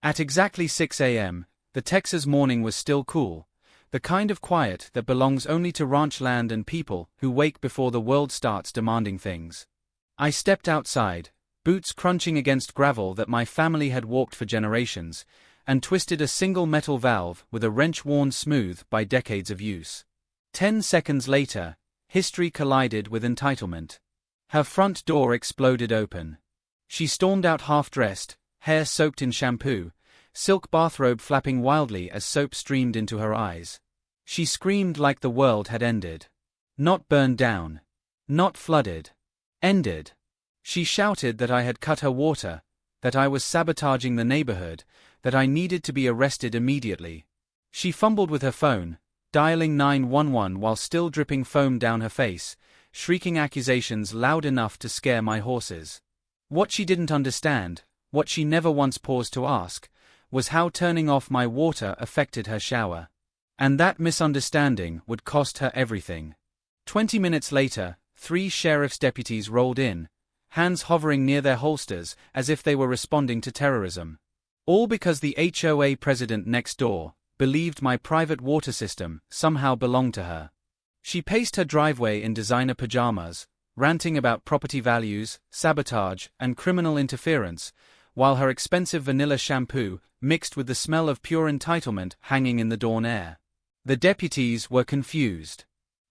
At exactly 6 a.m., the Texas morning was still cool, the kind of quiet that belongs only to ranch land and people who wake before the world starts demanding things. I stepped outside, boots crunching against gravel that my family had walked for generations, and twisted a single metal valve with a wrench worn smooth by decades of use. 10 seconds later, history collided with entitlement. Her front door exploded open. She stormed out half-dressed, hair soaked in shampoo, silk bathrobe flapping wildly as soap streamed into her eyes. She screamed like the world had ended. Not burned down. Not flooded. Ended. She shouted that I had cut her water, that I was sabotaging the neighborhood, that I needed to be arrested immediately. She fumbled with her phone, dialing 911 while still dripping foam down her face, shrieking accusations loud enough to scare my horses. What she didn't understand, what she never once paused to ask, was how turning off my water affected her shower. And that misunderstanding would cost her everything. 20 minutes later, 3 sheriff's deputies rolled in, hands hovering near their holsters as if they were responding to terrorism. All because the HOA president next door believed my private water system somehow belonged to her. She paced her driveway in designer pajamas, ranting about property values, sabotage, and criminal interference, while her expensive vanilla shampoo mixed with the smell of pure entitlement hanging in the dawn air. The deputies were confused.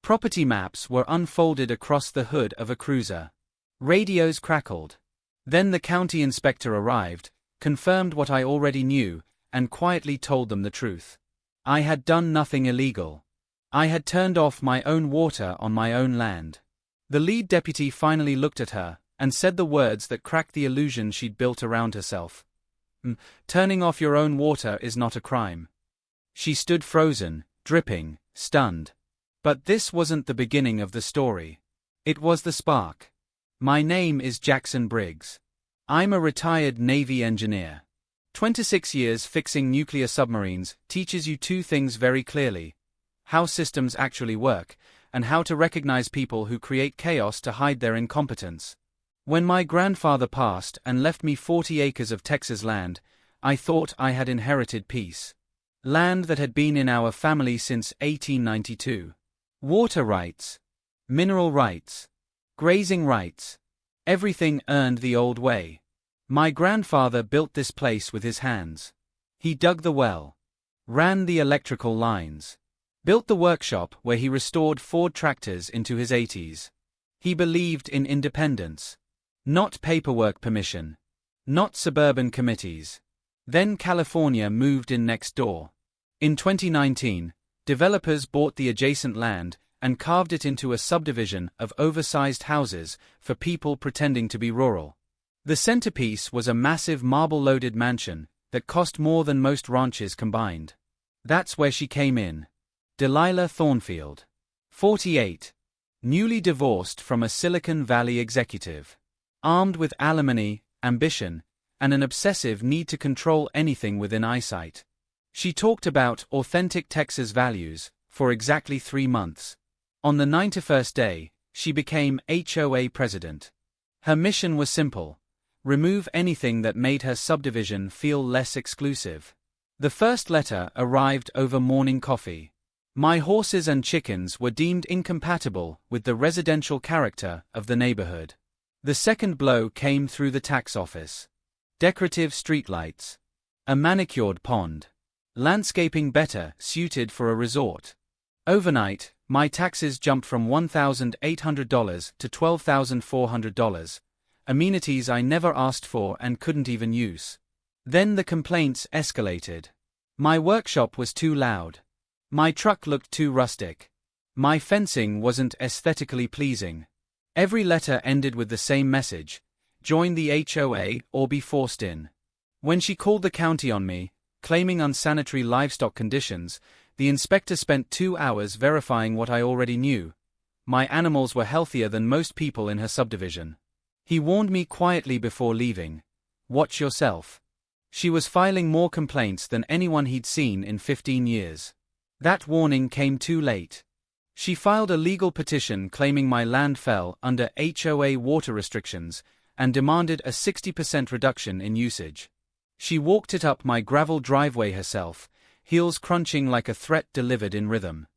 Property maps were unfolded across the hood of a cruiser. Radios crackled. Then the county inspector arrived, confirmed what I already knew, and quietly told them the truth. I had done nothing illegal. I had turned off my own water on my own land. The lead deputy finally looked at her, and said the words that cracked the illusion she'd built around herself. Turning off your own water is not a crime. She stood frozen, dripping, stunned. But this wasn't the beginning of the story. It was the spark. My name is Jackson Briggs. I'm a retired Navy engineer. 26 years fixing nuclear submarines teaches you 2 things very clearly: how systems actually work, and how to recognize people who create chaos to hide their incompetence. When my grandfather passed and left me 40 acres of Texas land, I thought I had inherited peace. Land that had been in our family since 1892. Water rights. Mineral rights. Grazing rights. Everything earned the old way. My grandfather built this place with his hands. He dug the well. Ran the electrical lines. Built the workshop where he restored Ford tractors into his 80s. He believed in independence. Not paperwork permission. Not suburban committees. Then California moved in next door. In 2019, developers bought the adjacent land and carved it into a subdivision of oversized houses for people pretending to be rural. The centerpiece was a massive marble-loaded mansion that cost more than most ranches combined. That's where she came in. Delilah Thornfield. 48. Newly divorced from a Silicon Valley executive. Armed with alimony, ambition, and an obsessive need to control anything within eyesight. She talked about authentic Texas values for exactly 3 months. On the 91st day, she became HOA president. Her mission was simple: remove anything that made her subdivision feel less exclusive. The first letter arrived over morning coffee. My horses and chickens were deemed incompatible with the residential character of the neighborhood. The second blow came through the tax office. Decorative streetlights. A manicured pond. Landscaping better suited for a resort. Overnight, my taxes jumped from $1,800 to $12,400, amenities I never asked for and couldn't even use. Then the complaints escalated. My workshop was too loud. My truck looked too rustic. My fencing wasn't aesthetically pleasing. Every letter ended with the same message: join the HOA or be forced in. When she called the county on me, claiming unsanitary livestock conditions, the inspector spent 2 hours verifying what I already knew. My animals were healthier than most people in her subdivision. He warned me quietly before leaving: watch yourself. She was filing more complaints than anyone he'd seen in 15 years. That warning came too late. She filed a legal petition claiming my land fell under HOA water restrictions and demanded a 60% reduction in usage. She walked it up my gravel driveway herself, heels crunching like a threat delivered in rhythm.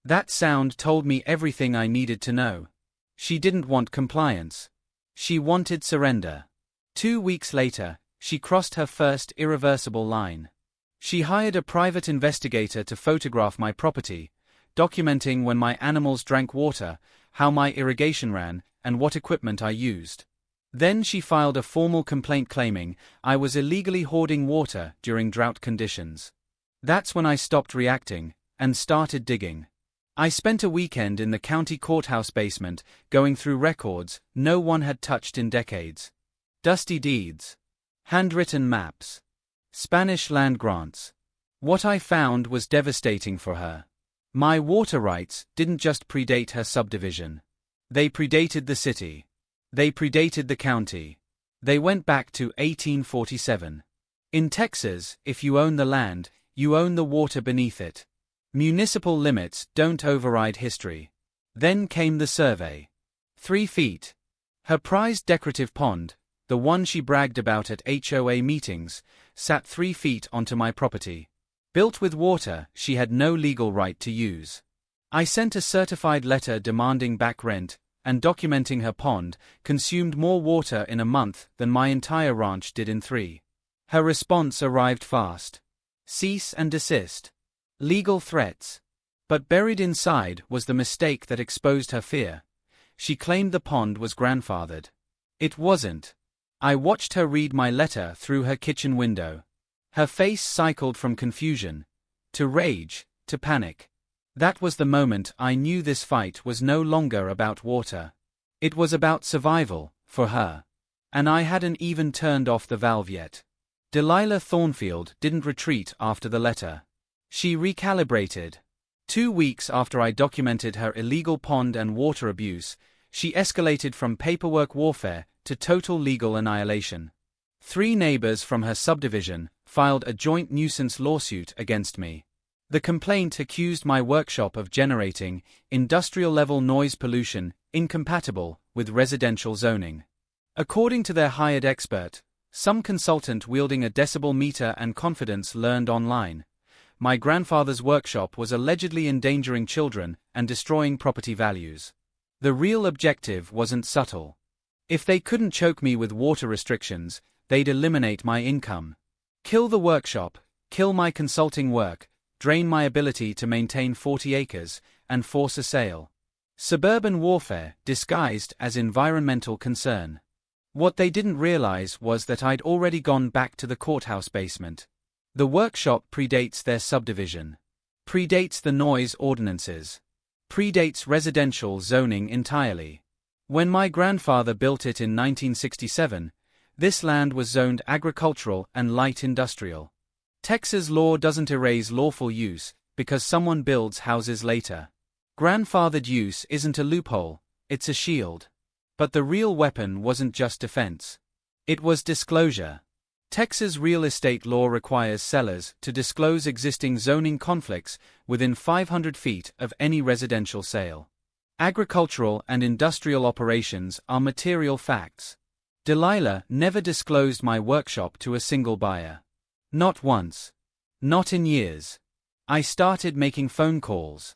That sound told me everything I needed to know. She didn't want compliance. She wanted surrender. 2 weeks later, she crossed her first irreversible line. She hired a private investigator to photograph my property, documenting when my animals drank water, how my irrigation ran, and what equipment I used. Then she filed a formal complaint claiming I was illegally hoarding water during drought conditions. That's when I stopped reacting and started digging. I spent a weekend in the county courthouse basement, going through records no one had touched in decades. Dusty deeds. Handwritten maps. Spanish land grants. What I found was devastating for her. My water rights didn't just predate her subdivision. They predated the city. They predated the county. They went back to 1847. In Texas, if you own the land, you own the water beneath it. Municipal limits don't override history. Then came the survey. 3 feet. Her prized decorative pond, the one she bragged about at HOA meetings, sat 3 feet onto my property. Built with water she had no legal right to use. I sent a certified letter demanding back rent, and documenting her pond consumed more water in a month than my entire ranch did in 3. Her response arrived fast. Cease and desist. Legal threats. But buried inside was the mistake that exposed her fear. She claimed the pond was grandfathered. It wasn't. I watched her read my letter through her kitchen window. Her face cycled from confusion to rage to panic. That was the moment I knew this fight was no longer about water. It was about survival, for her. And I hadn't even turned off the valve yet. Delilah Thornfield didn't retreat after the letter. She recalibrated. 2 weeks after I documented her illegal pond and water abuse, she escalated from paperwork warfare to total legal annihilation. 3 neighbors from her subdivision filed a joint nuisance lawsuit against me. The complaint accused my workshop of generating industrial-level noise pollution incompatible with residential zoning. According to their hired expert, some consultant wielding a decibel meter and confidence learned online, my grandfather's workshop was allegedly endangering children and destroying property values. The real objective wasn't subtle. If they couldn't choke me with water restrictions, they'd eliminate my income. Kill the workshop, kill my consulting work, drain my ability to maintain 40 acres, and force a sale. Suburban warfare disguised as environmental concern. What they didn't realize was that I'd already gone back to the courthouse basement. The workshop predates their subdivision. Predates the noise ordinances. Predates residential zoning entirely. When my grandfather built it in 1967, this land was zoned agricultural and light industrial. Texas law doesn't erase lawful use because someone builds houses later. Grandfathered use isn't a loophole, it's a shield. But the real weapon wasn't just defense. It was disclosure. Texas real estate law requires sellers to disclose existing zoning conflicts within 500 feet of any residential sale. Agricultural and industrial operations are material facts. Delilah never disclosed my workshop to a single buyer. Not once. Not in years. I started making phone calls.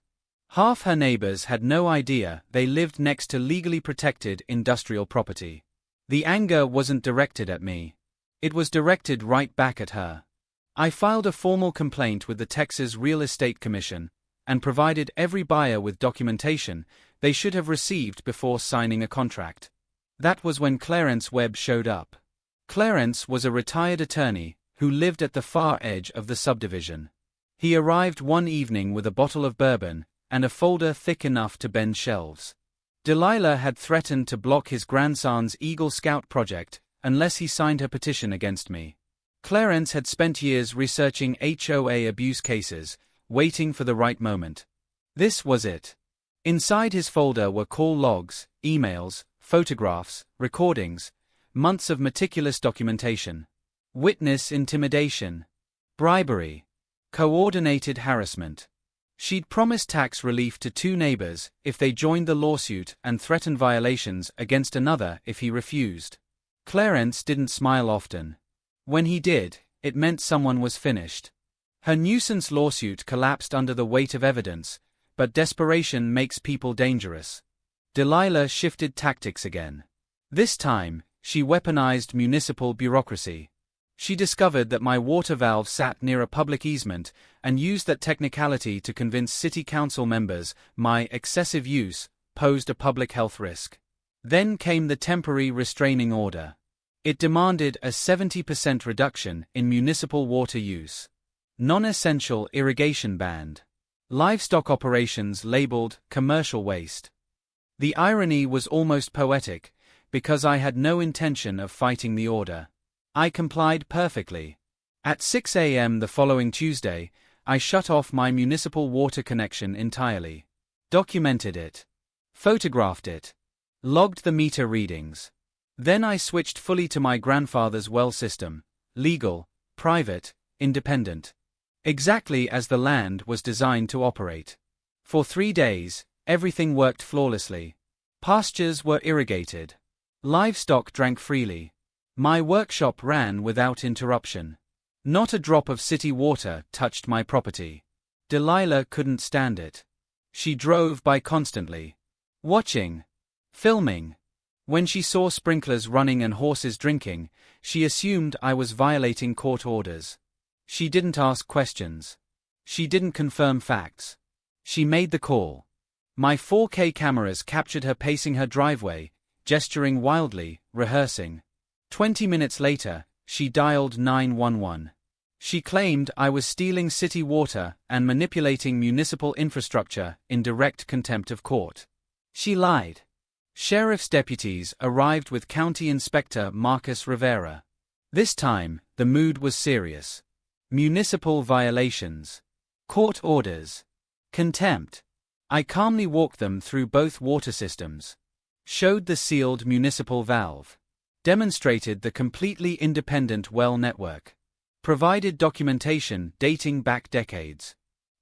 Half her neighbors had no idea they lived next to legally protected industrial property. The anger wasn't directed at me. It was directed right back at her. I filed a formal complaint with the Texas Real Estate Commission and provided every buyer with documentation they should have received before signing a contract. That was when Clarence Webb showed up. Clarence was a retired attorney who lived at the far edge of the subdivision. He arrived one evening with a bottle of bourbon and a folder thick enough to bend shelves. Delilah had threatened to block his grandson's Eagle Scout project unless he signed her petition against me. Clarence had spent years researching HOA abuse cases, waiting for the right moment. This was it. Inside his folder were call logs, emails, photographs, recordings, months of meticulous documentation. Witness intimidation. Bribery. Coordinated harassment. She'd promised tax relief to 2 neighbors if they joined the lawsuit and threatened violations against another if he refused. Clarence didn't smile often. When he did, it meant someone was finished. Her nuisance lawsuit collapsed under the weight of evidence, but desperation makes people dangerous. Delilah shifted tactics again. This time, she weaponized municipal bureaucracy. She discovered that my water valve sat near a public easement and used that technicality to convince city council members my excessive use posed a public health risk. Then came the temporary restraining order. It demanded a 70% reduction in municipal water use. Non-essential irrigation banned. Livestock operations labeled commercial waste. The irony was almost poetic, because I had no intention of fighting the order. I complied perfectly. At 6 a.m. the following Tuesday, I shut off my municipal water connection entirely. Documented it. Photographed it. Logged the meter readings. Then I switched fully to my grandfather's well system, legal, private, independent. Exactly as the land was designed to operate. For 3 days, everything worked flawlessly. Pastures were irrigated. Livestock drank freely. My workshop ran without interruption. Not a drop of city water touched my property. Delilah couldn't stand it. She drove by constantly. Watching. Filming. When she saw sprinklers running and horses drinking, she assumed I was violating court orders. She didn't ask questions. She didn't confirm facts. She made the call. My 4K cameras captured her pacing her driveway, gesturing wildly, rehearsing. 20 minutes later, she dialed 911. She claimed I was stealing city water and manipulating municipal infrastructure in direct contempt of court. She lied. Sheriff's deputies arrived with County Inspector Marcus Rivera. This time, the mood was serious. Municipal violations. Court orders. Contempt. I calmly walked them through both water systems. Showed the sealed municipal valve. Demonstrated the completely independent well network. Provided documentation dating back decades.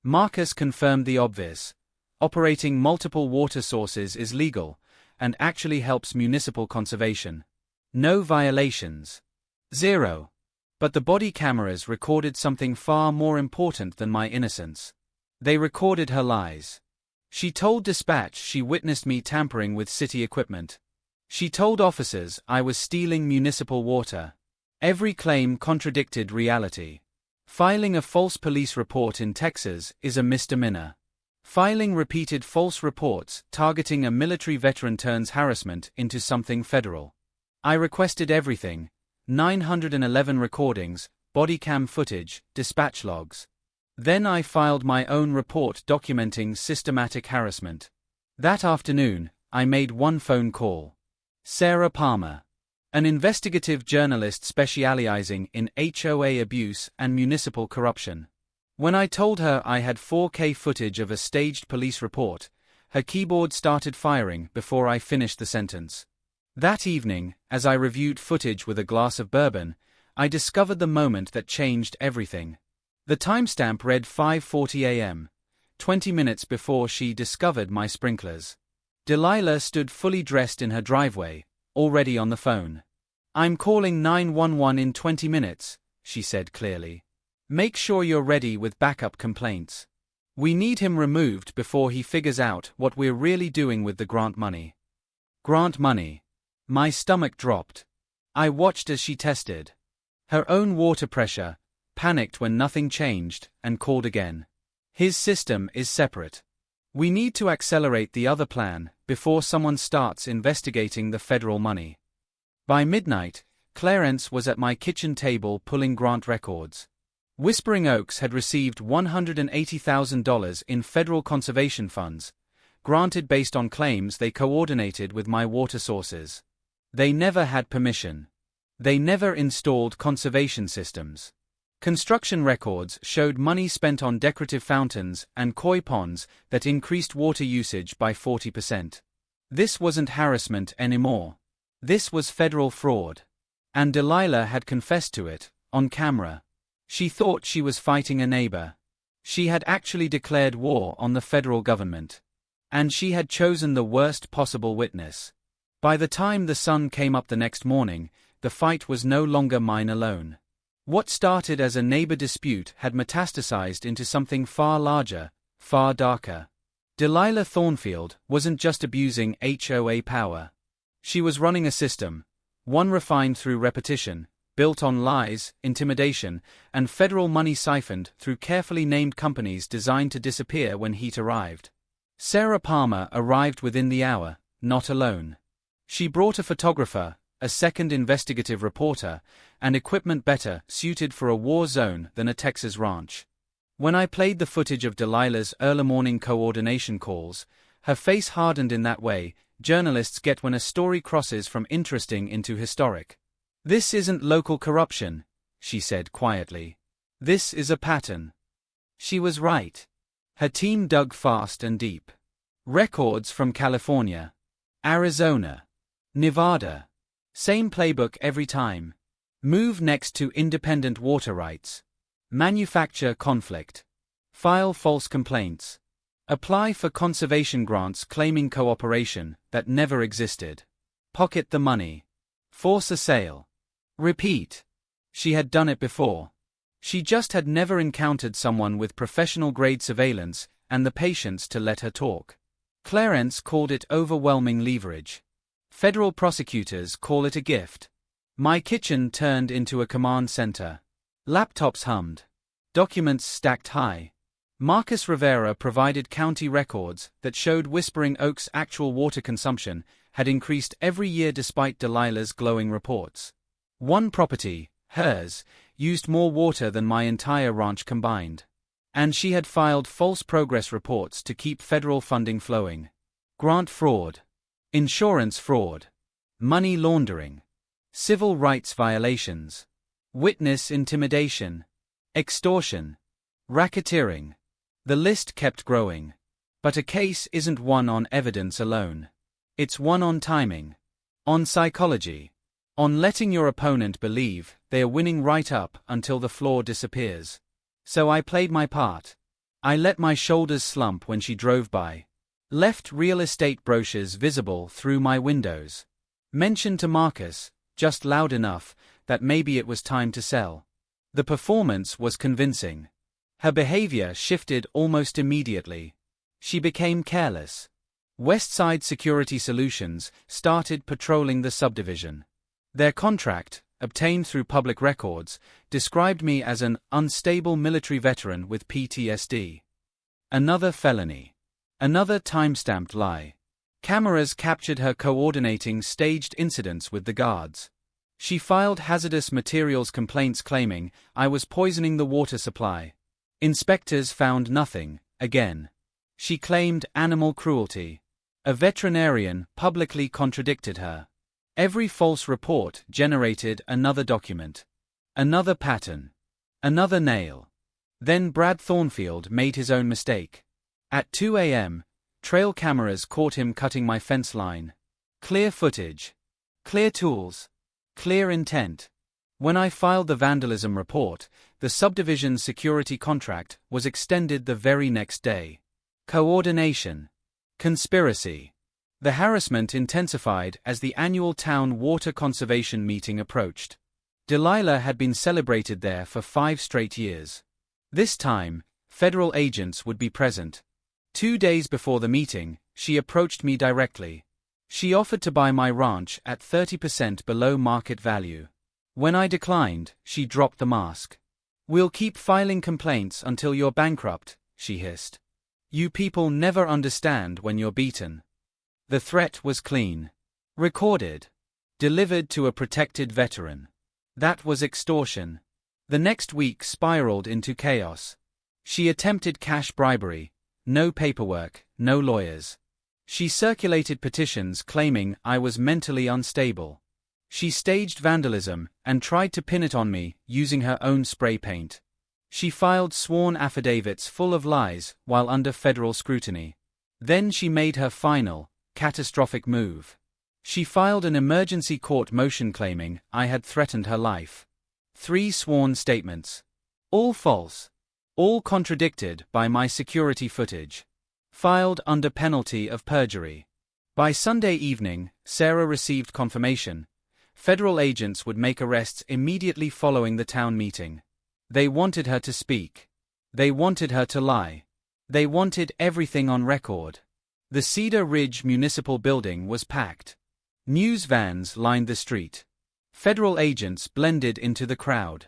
Marcus confirmed the obvious. Operating multiple water sources is legal, and actually helps municipal conservation. No violations. Zero. But the body cameras recorded something far more important than my innocence. They recorded her lies. She told dispatch she witnessed me tampering with city equipment. She told officers I was stealing municipal water. Every claim contradicted reality. Filing a false police report in Texas is a misdemeanor. Filing repeated false reports targeting a military veteran turns harassment into something federal. I requested everything: 911 recordings, body cam footage, dispatch logs. Then I filed my own report documenting systematic harassment. That afternoon, I made one phone call. Sarah Palmer, an investigative journalist specializing in HOA abuse and municipal corruption. When I told her I had 4K footage of a staged police report, her keyboard started firing before I finished the sentence. That evening, as I reviewed footage with a glass of bourbon, I discovered the moment that changed everything. The timestamp read 5:40 a.m., 20 minutes before she discovered my sprinklers. Delilah stood fully dressed in her driveway, already on the phone. "I'm calling 911 in 20 minutes, she said clearly. "Make sure you're ready with backup complaints. We need him removed before he figures out what we're really doing with the grant money." Grant money. My stomach dropped. I watched as she tested her own water pressure, panicked when nothing changed, and called again. "His system is separate. We need to accelerate the other plan before someone starts investigating the federal money." By midnight, Clarence was at my kitchen table pulling grant records. Whispering Oaks had received $180,000 in federal conservation funds, granted based on claims they coordinated with my water sources. They never had permission. They never installed conservation systems. Construction records showed money spent on decorative fountains and koi ponds that increased water usage by 40%. This wasn't harassment anymore. This was federal fraud. And Delilah had confessed to it, on camera. She thought she was fighting a neighbor. She had actually declared war on the federal government. And she had chosen the worst possible witness. By the time the sun came up the next morning, the fight was no longer mine alone. What started as a neighbor dispute had metastasized into something far larger, far darker. Delilah Thornfield wasn't just abusing HOA power. She was running a system, one refined through repetition, built on lies, intimidation, and federal money siphoned through carefully named companies designed to disappear when heat arrived. Sarah Palmer arrived within the hour, not alone. She brought a photographer, a second investigative reporter, and equipment better suited for a war zone than a Texas ranch. When I played the footage of Delilah's early morning coordination calls, her face hardened in that way journalists get when a story crosses from interesting into historic. "This isn't local corruption," she said quietly. "This is a pattern." She was right. Her team dug fast and deep. Records from California, Arizona, Nevada. Same playbook every time. Move next to independent water rights. Manufacture conflict. File false complaints. Apply for conservation grants claiming cooperation that never existed. Pocket the money. Force a sale. Repeat. She had done it before. She just had never encountered someone with professional-grade surveillance and the patience to let her talk. Clarence called it overwhelming leverage. Federal prosecutors call it a gift. My kitchen turned into a command center. Laptops hummed. Documents stacked high. Marcus Rivera provided county records that showed Whispering Oak's actual water consumption had increased every year despite Delilah's glowing reports. One property, hers, used more water than my entire ranch combined. And she had filed false progress reports to keep federal funding flowing. Grant fraud. Insurance fraud. Money laundering. Civil rights violations. Witness intimidation. Extortion. Racketeering. The list kept growing. But a case isn't won on evidence alone. It's won on timing. On psychology. On letting your opponent believe they are winning right up until the flaw disappears. So I played my part. I let my shoulders slump when she drove by. Left real estate brochures visible through my windows. Mentioned to Marcus, just loud enough, that maybe it was time to sell. The performance was convincing. Her behavior shifted almost immediately. She became careless. Westside Security Solutions started patrolling the subdivision. Their contract, obtained through public records, described me as an unstable military veteran with PTSD. Another felony. Another time-stamped lie. Cameras captured her coordinating staged incidents with the guards. She filed hazardous materials complaints claiming I was poisoning the water supply. Inspectors found nothing, again. She claimed animal cruelty. A veterinarian publicly contradicted her. Every false report generated another document. Another pattern. Another nail. Then Brad Thornfield made his own mistake. At 2 a.m., trail cameras caught him cutting my fence line. Clear footage. Clear tools. Clear intent. When I filed the vandalism report, the subdivision's security contract was extended the very next day. Coordination. Conspiracy. The harassment intensified as the annual town water conservation meeting approached. Delilah had been celebrated there for 5 straight years. This time, federal agents would be present. 2 days before the meeting, she approached me directly. She offered to buy my ranch at 30% below market value. When I declined, she dropped the mask. "We'll keep filing complaints until you're bankrupt," she hissed. "You people never understand when you're beaten." The threat was clean. Recorded. Delivered to a protected veteran. That was extortion. The next week spiraled into chaos. She attempted cash bribery. No paperwork, no lawyers. She circulated petitions claiming I was mentally unstable. She staged vandalism and tried to pin it on me using her own spray paint. She filed sworn affidavits full of lies while under federal scrutiny. Then she made her final, catastrophic move. She filed an emergency court motion claiming I had threatened her life. 3 sworn statements. All false. All contradicted by my security footage. Filed under penalty of perjury. By Sunday evening, Sarah received confirmation. Federal agents would make arrests immediately following the town meeting. They wanted her to speak. They wanted her to lie. They wanted everything on record. The Cedar Ridge Municipal Building was packed. News vans lined the street. Federal agents blended into the crowd.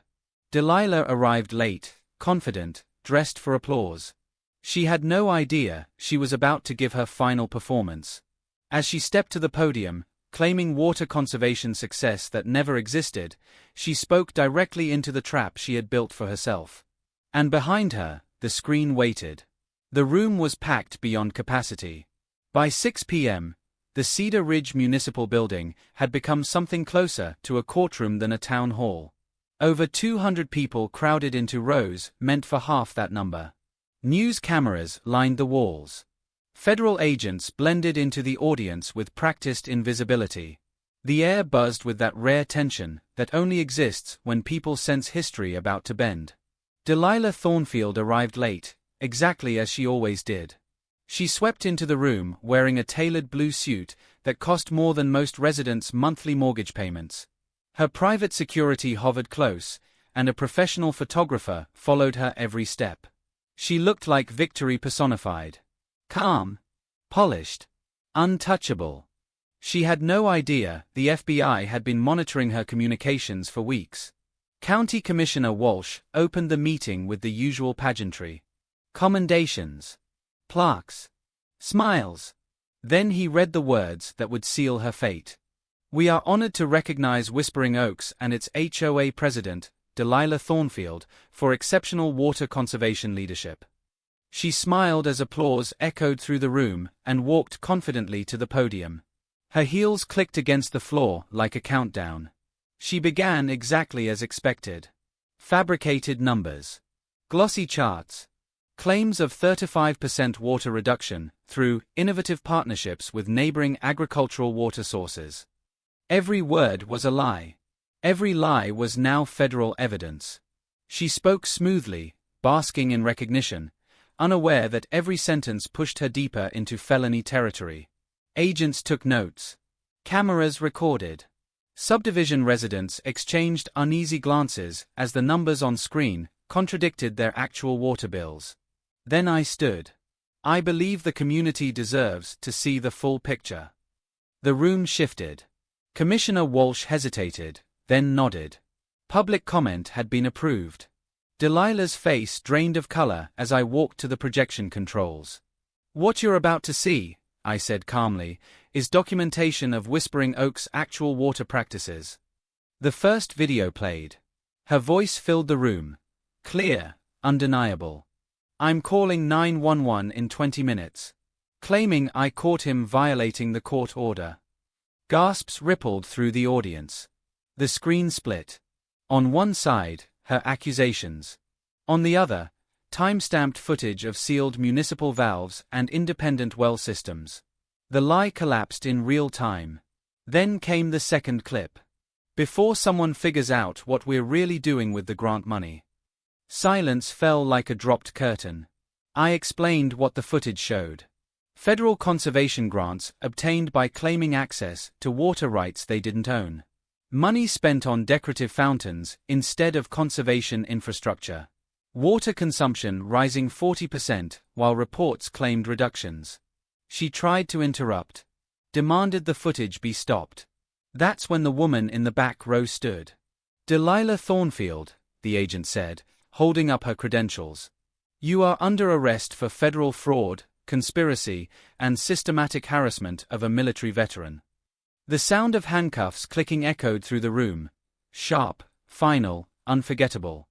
Delilah arrived late, confident, dressed for applause. She had no idea she was about to give her final performance. As she stepped to the podium, claiming water conservation success that never existed, she spoke directly into the trap she had built for herself. And behind her, the screen waited. The room was packed beyond capacity. By 6 p.m., the Cedar Ridge Municipal Building had become something closer to a courtroom than a town hall. Over 200 people crowded into rows meant for half that number. News cameras lined the walls. Federal agents blended into the audience with practiced invisibility. The air buzzed with that rare tension that only exists when people sense history about to bend. Delilah Thornfield arrived late, exactly as she always did. She swept into the room wearing a tailored blue suit that cost more than most residents' monthly mortgage payments. Her private security hovered close, and a professional photographer followed her every step. She looked like victory personified. Calm, polished, untouchable. She had no idea the FBI had been monitoring her communications for weeks. County Commissioner Walsh opened the meeting with the usual pageantry. Commendations, plaques, smiles. Then he read the words that would seal her fate. We are honored to recognize Whispering Oaks and its HOA president, Delilah Thornfield, for exceptional water conservation leadership. She smiled as applause echoed through the room and walked confidently to the podium. Her heels clicked against the floor like a countdown. She began exactly as expected. Fabricated numbers. Glossy charts. Claims of 35% water reduction through innovative partnerships with neighboring agricultural water sources. Every word was a lie. Every lie was now federal evidence. She spoke smoothly, basking in recognition, unaware that every sentence pushed her deeper into felony territory. Agents took notes. Cameras recorded. Subdivision residents exchanged uneasy glances as the numbers on screen contradicted their actual water bills. Then I stood. I believe the community deserves to see the full picture. The room shifted. Commissioner Walsh hesitated, then nodded. Public comment had been approved. Delilah's face drained of color as I walked to the projection controls. What you're about to see, I said calmly, is documentation of Whispering Oaks' actual water practices. The first video played. Her voice filled the room. Clear, undeniable. I'm calling 911 in 20 minutes. Claiming I caught him violating the court order. Gasps rippled through the audience. The screen split. On one side, her accusations. On the other, time-stamped footage of sealed municipal valves and independent well systems. The lie collapsed in real time. Then came the second clip. Before someone figures out what we're really doing with the grant money. Silence fell like a dropped curtain. I explained what the footage showed. Federal conservation grants obtained by claiming access to water rights they didn't own. Money spent on decorative fountains instead of conservation infrastructure. Water consumption rising 40% while reports claimed reductions. She tried to interrupt. Demanded the footage be stopped. That's when the woman in the back row stood. Delilah Thornfield, the agent said, holding up her credentials. You are under arrest for federal fraud, conspiracy, and systematic harassment of a military veteran. The sound of handcuffs clicking echoed through the room. Sharp, final, unforgettable.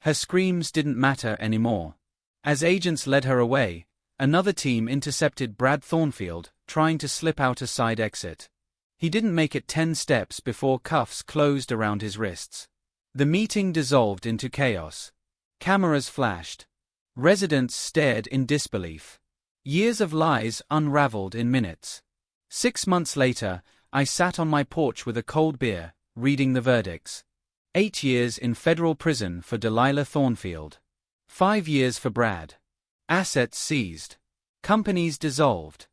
Her screams didn't matter anymore. As agents led her away, another team intercepted Brad Thornfield, trying to slip out a side exit. He didn't make it 10 steps before cuffs closed around his wrists. The meeting dissolved into chaos. Cameras flashed. Residents stared in disbelief. Years of lies unraveled in minutes. 6 months later, I sat on my porch with a cold beer, reading the verdicts. 8 years in federal prison for Delilah Thornfield. 5 years for Brad. Assets seized. Companies dissolved.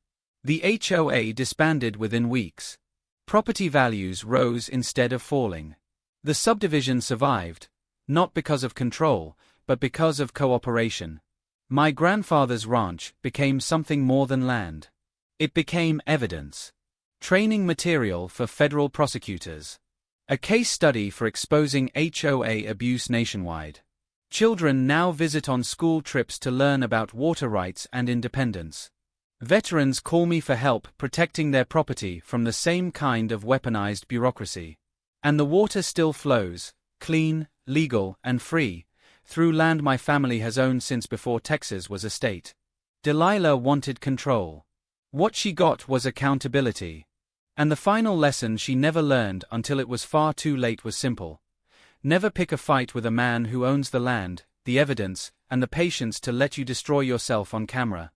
The HOA disbanded within weeks. Property values rose instead of falling. The subdivision survived, not because of control, but because of cooperation. My grandfather's ranch became something more than land. It became evidence. Training material for federal prosecutors. A case study for exposing HOA abuse nationwide. Children now visit on school trips to learn about water rights and independence. Veterans call me for help protecting their property from the same kind of weaponized bureaucracy. And the water still flows, clean, legal, and free, through land my family has owned since before Texas was a state. Delilah wanted control. What she got was accountability. And the final lesson she never learned until it was far too late was simple. Never pick a fight with a man who owns the land, the evidence, and the patience to let you destroy yourself on camera.